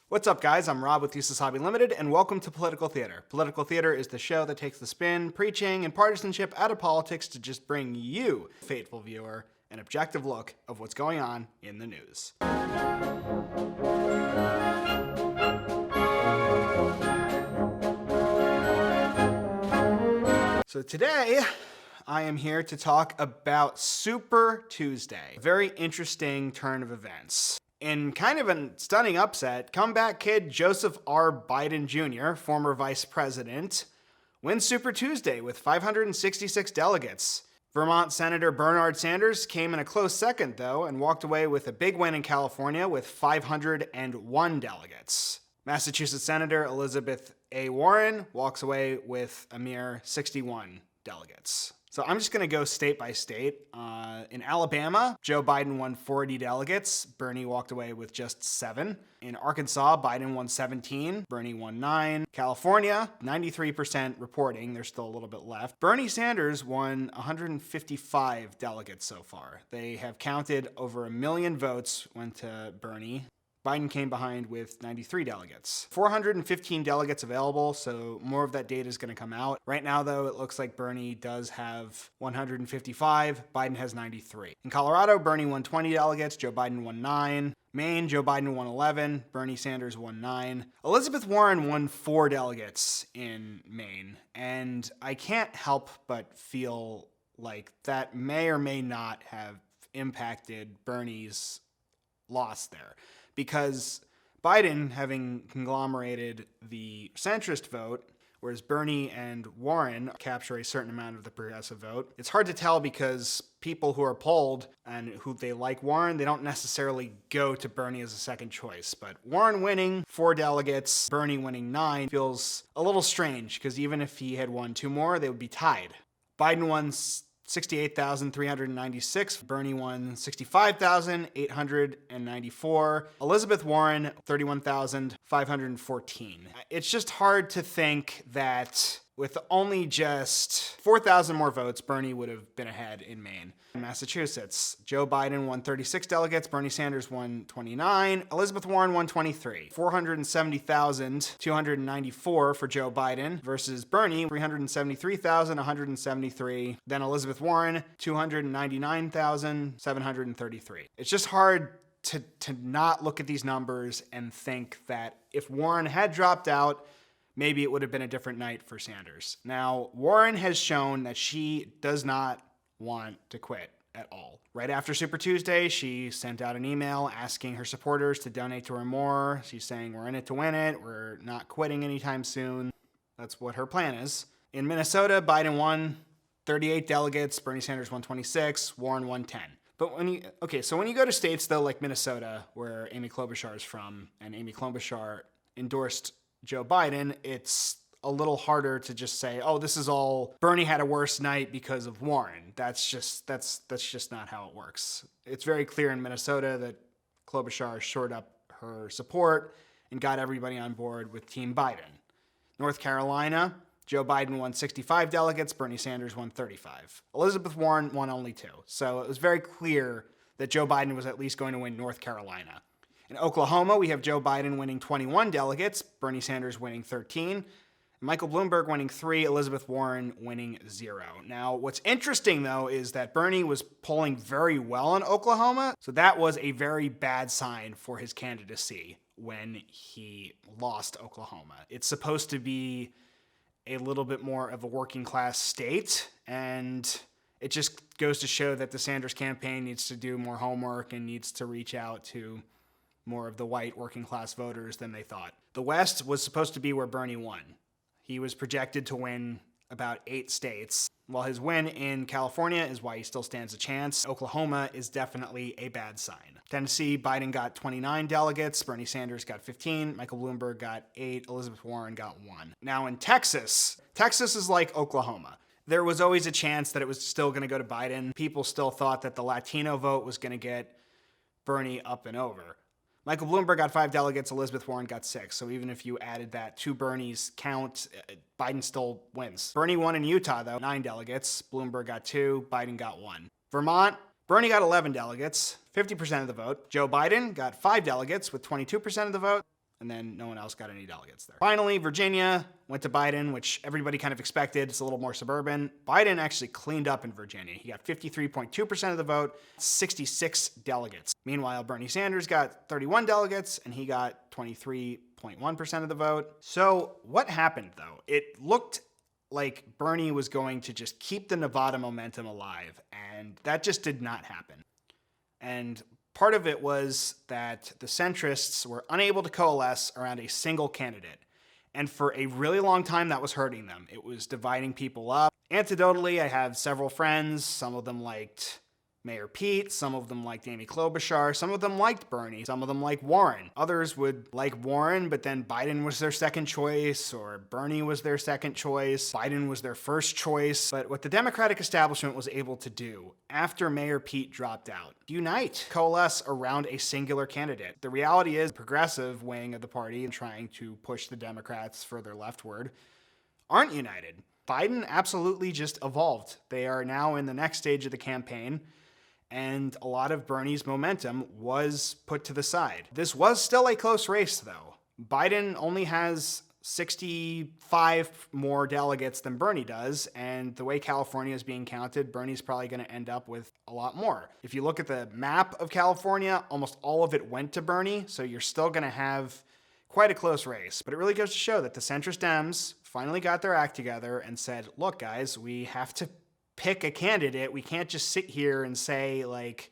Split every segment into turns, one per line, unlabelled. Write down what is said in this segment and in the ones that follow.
What's up, guys? I'm Rob with Useless Hobby Limited, and welcome to Political Theater. Political Theater is the show that takes the spin, preaching, and partisanship out of politics to just bring you, faithful viewer, an objective look of what's going on in the news. So today, I am here to talk about Super Tuesday. A very interesting turn of events. In kind of a stunning upset, comeback kid Joseph R. Biden Jr., former vice president, wins Super Tuesday with 566 delegates. Vermont Senator Bernard Sanders came in a close second, though, and walked away with a big win in California with 501 delegates. Massachusetts Senator Elizabeth A. Warren walks away with a mere 61 delegates. So I'm just going to go state by state. In Alabama, Joe Biden won 40 delegates. Bernie walked away with just 7. In Arkansas, Biden won 17. Bernie won 9. California, 93% reporting. There's still a little bit left. Bernie Sanders won 155 delegates so far. They have counted over 1 million votes went to Bernie. Biden came behind with 93 delegates. 415 delegates available, so more of that data is going to come out. Right now, though, it looks like Bernie does have 155. Biden has 93. In Colorado, Bernie won 20 delegates. Joe Biden won 9. Maine, Joe Biden won 11. Bernie Sanders won 9. Elizabeth Warren won 4 delegates in Maine. And I can't help but feel like that may or may not have impacted Bernie's loss there. Because Biden, having conglomerated the centrist vote, whereas Bernie and Warren capture a certain amount of the progressive vote, it's hard to tell because people who are polled and who they like Warren, they don't necessarily go to Bernie as a second choice. But Warren winning 4 delegates, Bernie winning 9 feels a little strange because even if he had won 2 more, they would be tied. Biden won 68,396. Bernie won 65,894. Elizabeth Warren, 31,514. It's just hard to think that with only just 4,000 more votes, Bernie would have been ahead in Maine. In Massachusetts, Joe Biden won 36 delegates, Bernie Sanders won 29, Elizabeth Warren won 23. 470,294 for Joe Biden versus Bernie, 373,173. Then Elizabeth Warren, 299,733. It's just hard to not look at these numbers and think that if Warren had dropped out, maybe it would have been a different night for Sanders. Now, Warren has shown that she does not want to quit at all. Right after Super Tuesday, she sent out an email asking her supporters to donate to her more. She's saying, we're in it to win it. We're not quitting anytime soon. That's what her plan is. In Minnesota, Biden won 38 delegates. Bernie Sanders won 26. Warren won 10. But when you go to states, though, like Minnesota, where Amy Klobuchar is from, and Amy Klobuchar endorsed Joe Biden, it's a little harder to just say, oh, this is all Bernie had a worse night because of Warren. That's just not how it works. It's very clear in Minnesota that Klobuchar shored up her support and got everybody on board with Team Biden. North Carolina, Joe Biden won 65 delegates, Bernie Sanders won 35. Elizabeth Warren won only 2. So it was very clear that Joe Biden was at least going to win North Carolina. In Oklahoma, we have Joe Biden winning 21 delegates, Bernie Sanders winning 13, Michael Bloomberg winning 3, Elizabeth Warren winning 0. Now, what's interesting, though, is that Bernie was polling very well in Oklahoma, so that was a very bad sign for his candidacy when he lost Oklahoma. It's supposed to be a little bit more of a working class state, and it just goes to show that the Sanders campaign needs to do more homework and needs to reach out to more of the white working class voters than they thought. The West was supposed to be where Bernie won. He was projected to win about 8 states. While his win in California is why he still stands a chance, Oklahoma is definitely a bad sign. Tennessee, Biden got 29 delegates, Bernie Sanders got 15, Michael Bloomberg got 8, Elizabeth Warren got 1. Now in Texas is like Oklahoma. There was always a chance that it was still going to go to Biden. People still thought that the Latino vote was going to get Bernie up and over. Michael Bloomberg got 5 delegates, Elizabeth Warren got 6. So even if you added that to Bernie's count, Biden still wins. Bernie won in Utah, though, 9 delegates. Bloomberg got 2, Biden got 1. Vermont, Bernie got 11 delegates, 50% of the vote. Joe Biden got 5 delegates with 22% of the vote. and then no one else got any delegates there. Finally, Virginia went to Biden, which everybody kind of expected. It's a little more suburban. Biden actually cleaned up in Virginia. He got 53.2% of the vote, 66 delegates. Meanwhile, Bernie Sanders got 31 delegates, and he got 23.1% of the vote. So what happened, though? It looked like Bernie was going to just keep the Nevada momentum alive, and that just did not happen. And part of it was that the centrists were unable to coalesce around a single candidate. And for a really long time, that was hurting them. It was dividing people up. Anecdotally, I have several friends. Some of them liked Mayor Pete. Some of them liked Amy Klobuchar. Some of them liked Bernie. Some of them liked Warren. Others would like Warren, but then Biden was their second choice, or Bernie was their second choice. Biden was their first choice. But what the Democratic establishment was able to do after Mayor Pete dropped out, unite, coalesce around a singular candidate. The reality is, the progressive wing of the party trying to push the Democrats further leftward aren't united. Biden absolutely just evolved. They are now in the next stage of the campaign, and a lot of Bernie's momentum was put to the side. This was still a close race, though. Biden only has 65 more delegates than Bernie does, and the way California is being counted, Bernie's probably going to end up with a lot more. If you look at the map of California, almost all of it went to Bernie, so you're still going to have quite a close race. But it really goes to show that the centrist Dems finally got their act together and said, look, guys, we have to pick a candidate. We can't just sit here and say, like,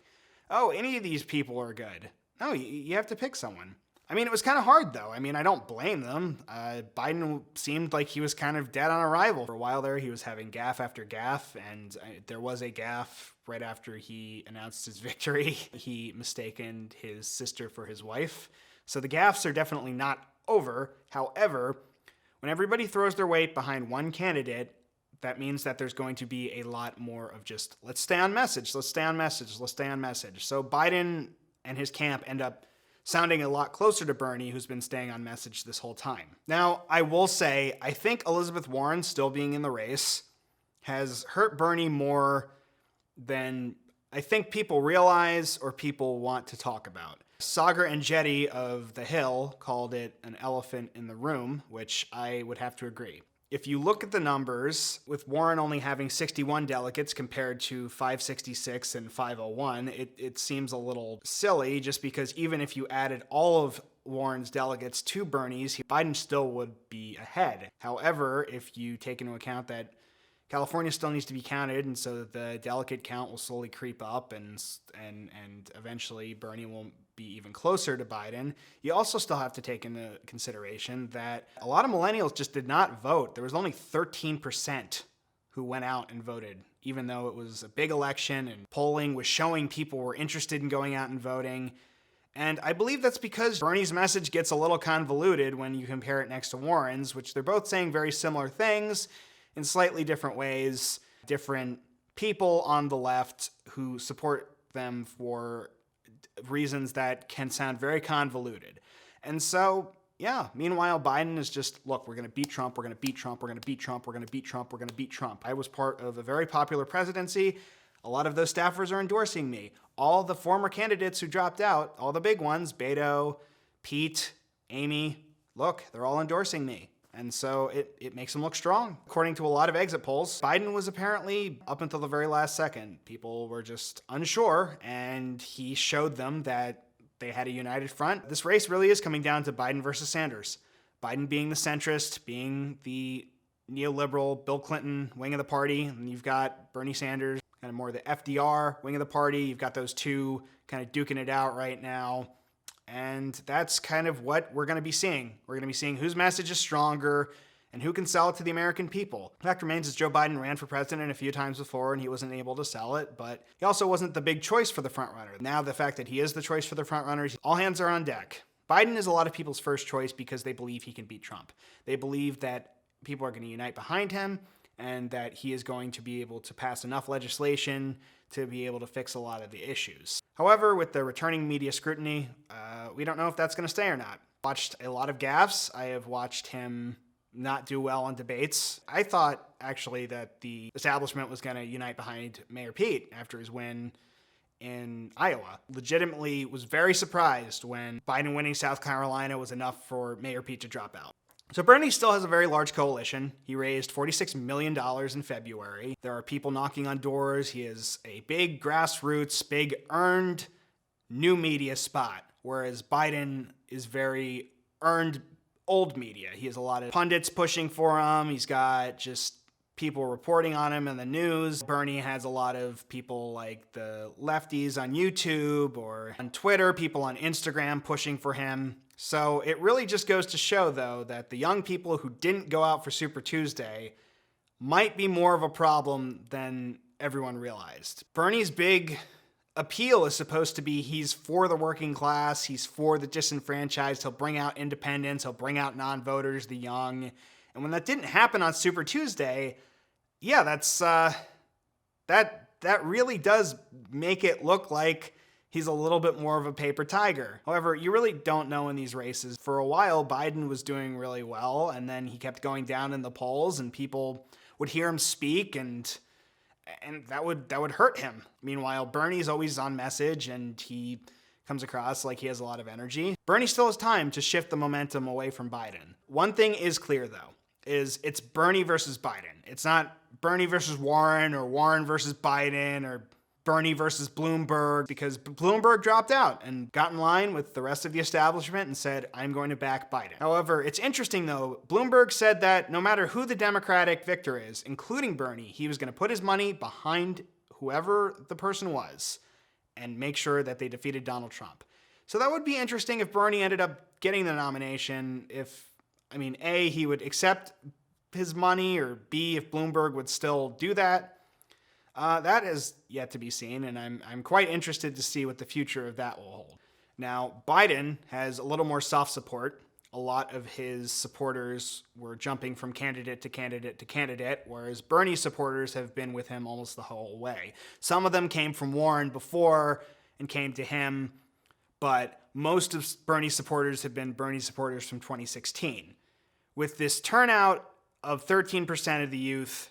oh, any of these people are good. No, you have to pick someone. I mean, it was kind of hard, though. I mean, I don't blame them. Biden seemed like he was kind of dead on arrival. For a while there, he was having gaffe after gaffe, and there was a gaffe right after he announced his victory. He mistaken his sister for his wife. So the gaffes are definitely not over. However, when everybody throws their weight behind one candidate, that means that there's going to be a lot more of just, let's stay on message, let's stay on message, let's stay on message. So Biden and his camp end up sounding a lot closer to Bernie, who's been staying on message this whole time. Now, I will say, I think Elizabeth Warren still being in the race has hurt Bernie more than I think people realize or people want to talk about. Sagar and Jetty of The Hill called it an elephant in the room, which I would have to agree. If you look at the numbers, with Warren only having 61 delegates compared to 566 and 501, it seems a little silly, just because even if you added all of Warren's delegates to Bernie's, Biden still would be ahead. However, if you take into account that California still needs to be counted, and so the delegate count will slowly creep up, and eventually Bernie will be even closer to Biden. You also still have to take into consideration that a lot of millennials just did not vote. There was only 13% who went out and voted, even though it was a big election and polling was showing people were interested in going out and voting. And I believe that's because Bernie's message gets a little convoluted when you compare it next to Warren's, which they're both saying very similar things in slightly different ways. Different people on the left who support them for reasons that can sound very convoluted. And so, yeah, meanwhile, Biden is just, look, we're going to beat Trump, we're going to beat Trump, we're going to beat Trump, we're going to beat Trump, we're going to beat Trump. I was part of a very popular presidency. A lot of those staffers are endorsing me. All the former candidates who dropped out, all the big ones, Beto, Pete, Amy, look, they're all endorsing me. And so it makes him look strong. According to a lot of exit polls, Biden was apparently, up until the very last second, people were just unsure, and he showed them that they had a united front. This race really is coming down to Biden versus Sanders. Biden being the centrist, being the neoliberal Bill Clinton wing of the party, and you've got Bernie Sanders, kind of more the FDR wing of the party. You've got those two kind of duking it out right now. And that's kind of what we're going to be seeing. We're going to be seeing whose message is stronger and who can sell it to the American people. The fact remains is Joe Biden ran for president a few times before and he wasn't able to sell it, but he also wasn't the big choice for the frontrunner. Now the fact that he is the choice for the frontrunners, all hands are on deck. Biden is a lot of people's first choice because they believe he can beat Trump. They believe that people are going to unite behind him and that he is going to be able to pass enough legislation to be able to fix a lot of the issues. However, with the returning media scrutiny, we don't know if that's going to stay or not. Watched a lot of gaffes. I have watched him not do well on debates. I thought, actually, that the establishment was going to unite behind Mayor Pete after his win in Iowa. Legitimately was very surprised when Biden winning South Carolina was enough for Mayor Pete to drop out. So Bernie still has a very large coalition. He raised $46 million in February. There are people knocking on doors. He has a big grassroots, big earned new media spot, whereas Biden is very earned old media. He has a lot of pundits pushing for him. He's got just people reporting on him in the news. Bernie has a lot of people like the lefties on YouTube or on Twitter, people on Instagram pushing for him. So it really just goes to show, though, that the young people who didn't go out for Super Tuesday might be more of a problem than everyone realized. Bernie's big appeal is supposed to be he's for the working class, he's for the disenfranchised, he'll bring out independents, he'll bring out non-voters, the young. And when that didn't happen on Super Tuesday, yeah, that really does make it look like he's a little bit more of a paper tiger. However, you really don't know in these races. For a while, Biden was doing really well, and then he kept going down in the polls, and people would hear him speak, and that would hurt him. Meanwhile, Bernie's always on message, and he comes across like he has a lot of energy. Bernie still has time to shift the momentum away from Biden. One thing is clear, though, is it's Bernie versus Biden. It's not Bernie versus Warren or Warren versus Biden or Bernie versus Bloomberg, because Bloomberg dropped out and got in line with the rest of the establishment and said, I'm going to back Biden. However, it's interesting though, Bloomberg said that no matter who the Democratic victor is, including Bernie, he was going to put his money behind whoever the person was and make sure that they defeated Donald Trump. So that would be interesting if Bernie ended up getting the nomination, A, he would accept his money, or B, if Bloomberg would still do that. That is yet to be seen, and I'm quite interested to see what the future of that will hold. Now, Biden has a little more soft support. A lot of his supporters were jumping from candidate to candidate to candidate, whereas Bernie's supporters have been with him almost the whole way. Some of them came from Warren before and came to him, but most of Bernie's supporters have been Bernie supporters from 2016. With this turnout of 13% of the youth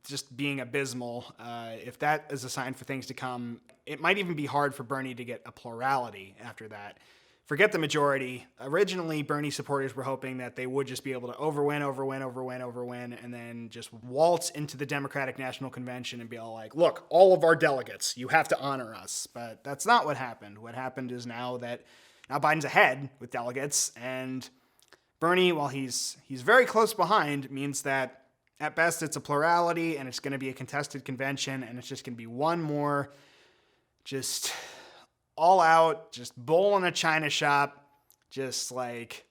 just being abysmal, if that is a sign for things to come, it might even be hard for Bernie to get a plurality after that. Forget the majority. Originally, Bernie supporters were hoping that they would just be able to overwin, and then just waltz into the Democratic National Convention and be all like, look, all of our delegates, you have to honor us. But that's not what happened. What happened is now Biden's ahead with delegates, and Bernie, while he's very close behind, means that at best it's a plurality, and it's going to be a contested convention, and it's just going to be one more just all out, just bull in a china shop, just like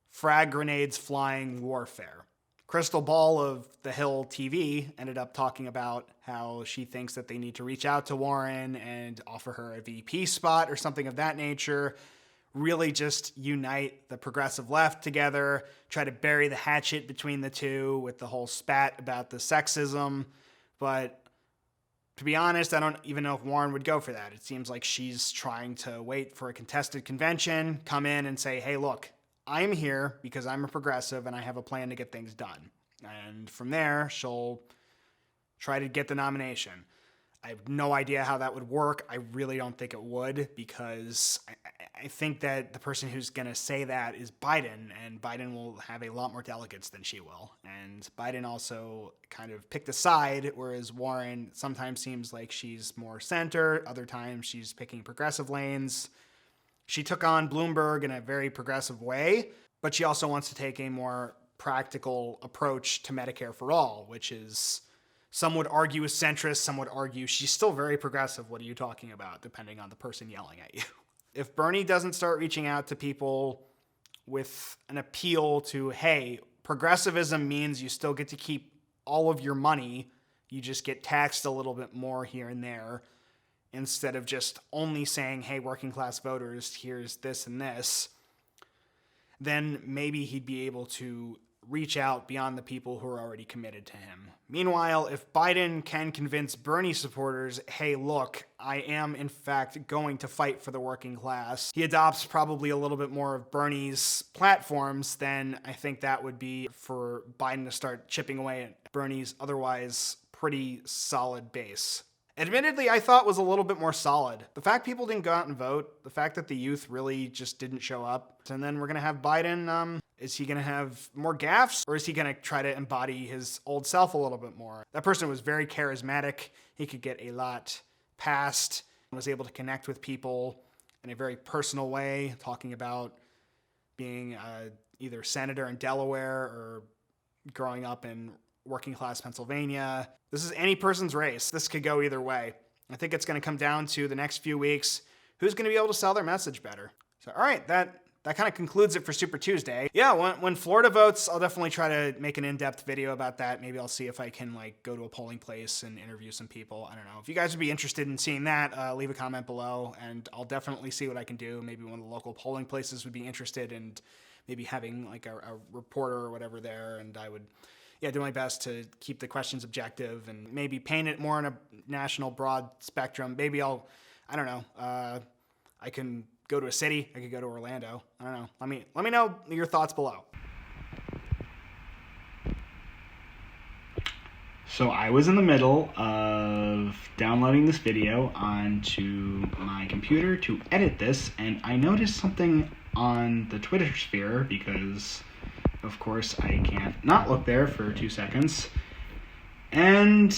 frag grenades flying warfare. Crystal Ball of The Hill TV ended up talking about how she thinks that they need to reach out to Warren and offer her a VP spot or something of that nature. Really just unite the progressive left together, try to bury the hatchet between the two with the whole spat about the sexism. But to be honest, I don't even know if Warren would go for that. It seems like she's trying to wait for a contested convention, come in and say, hey, look, I'm here because I'm a progressive and I have a plan to get things done. And from there, she'll try to get the nomination. I have no idea how that would work. I really don't think it would, because I think that the person who's going to say that is Biden, and Biden will have a lot more delegates than she will. And Biden also kind of picked a side, whereas Warren sometimes seems like she's more center. Other times she's picking progressive lanes. She took on Bloomberg in a very progressive way, but she also wants to take a more practical approach to Medicare for all, which is, some would argue, is centrist. Some would argue she's still very progressive. What are you talking about? Depending on the person yelling at you. If Bernie doesn't start reaching out to people with an appeal to, hey, progressivism means you still get to keep all of your money, you just get taxed a little bit more here and there, instead of just only saying, hey, working class voters, here's this and this, then maybe he'd be able to reach out beyond the people who are already committed to him. Meanwhile, if Biden can convince Bernie supporters, hey, look, I am in fact going to fight for the working class, he adopts probably a little bit more of Bernie's platforms, then I think that would be for Biden to start chipping away at Bernie's otherwise pretty solid base. admittedly, I thought was a little bit more solid. The fact people didn't go out and vote, the fact that the youth really just didn't show up, and then we're going to have Biden. Is he going to have more gaffes, or is he going to try to embody his old self a little bit more? That person was very charismatic. He could get a lot passed, was able to connect with people in a very personal way, talking about being either senator in Delaware or growing up in working class Pennsylvania. This is any person's race. This could go either way. I think it's going to come down to the next few weeks, who's going to be able to sell their message better. So, all right, that kind of concludes it for Super Tuesday. Yeah, when Florida votes, I'll definitely try to make an in-depth video about that. Maybe I'll see if I can go to a polling place and interview some people. I don't know. If you guys would be interested in seeing that, leave a comment below, and I'll definitely see what I can do. Maybe one of the local polling places would be interested in maybe having a reporter or whatever there, and I would do my best to keep the questions objective and maybe paint it more on a national broad spectrum. Maybe I don't know, I can go to a city. I could go to Orlando. I don't know. Let me know your thoughts below. So I was in the middle of downloading this video onto my computer to edit this, and I noticed something on the Twitter sphere because, of course, I can't not look there for 2 seconds. And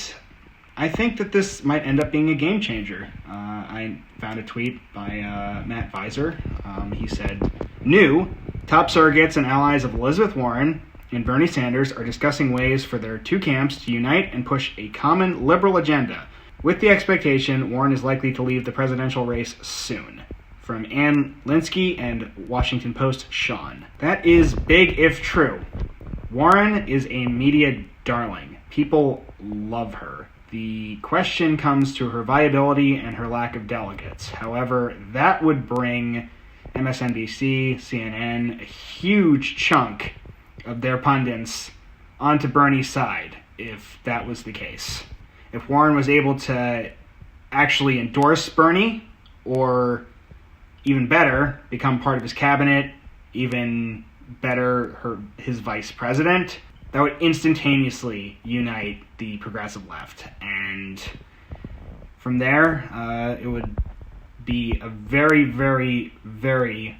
I think that this might end up being a game changer. I found a tweet by Matt Visor. He said, "New top surrogates and allies of Elizabeth Warren and Bernie Sanders are discussing ways for their two camps to unite and push a common liberal agenda, with the expectation Warren is likely to leave the presidential race soon." From Ann Linsky and Washington Post Sean. That is big if true. Warren is a media darling. People love her. The question comes to her viability and her lack of delegates. However, that would bring MSNBC, CNN, a huge chunk of their pundits onto Bernie's side, if that was the case. If Warren was able to actually endorse Bernie, or even better, become part of his cabinet, even better, his vice president, that would instantaneously unite the progressive left. And from there, it would be a very, very, very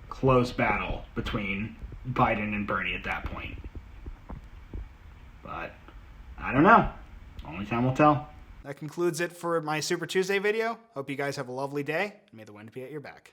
close battle between Biden and Bernie at that point. But I don't know. Only time will tell. That concludes it for my Super Tuesday video. Hope you guys have a lovely day. May the wind be at your back.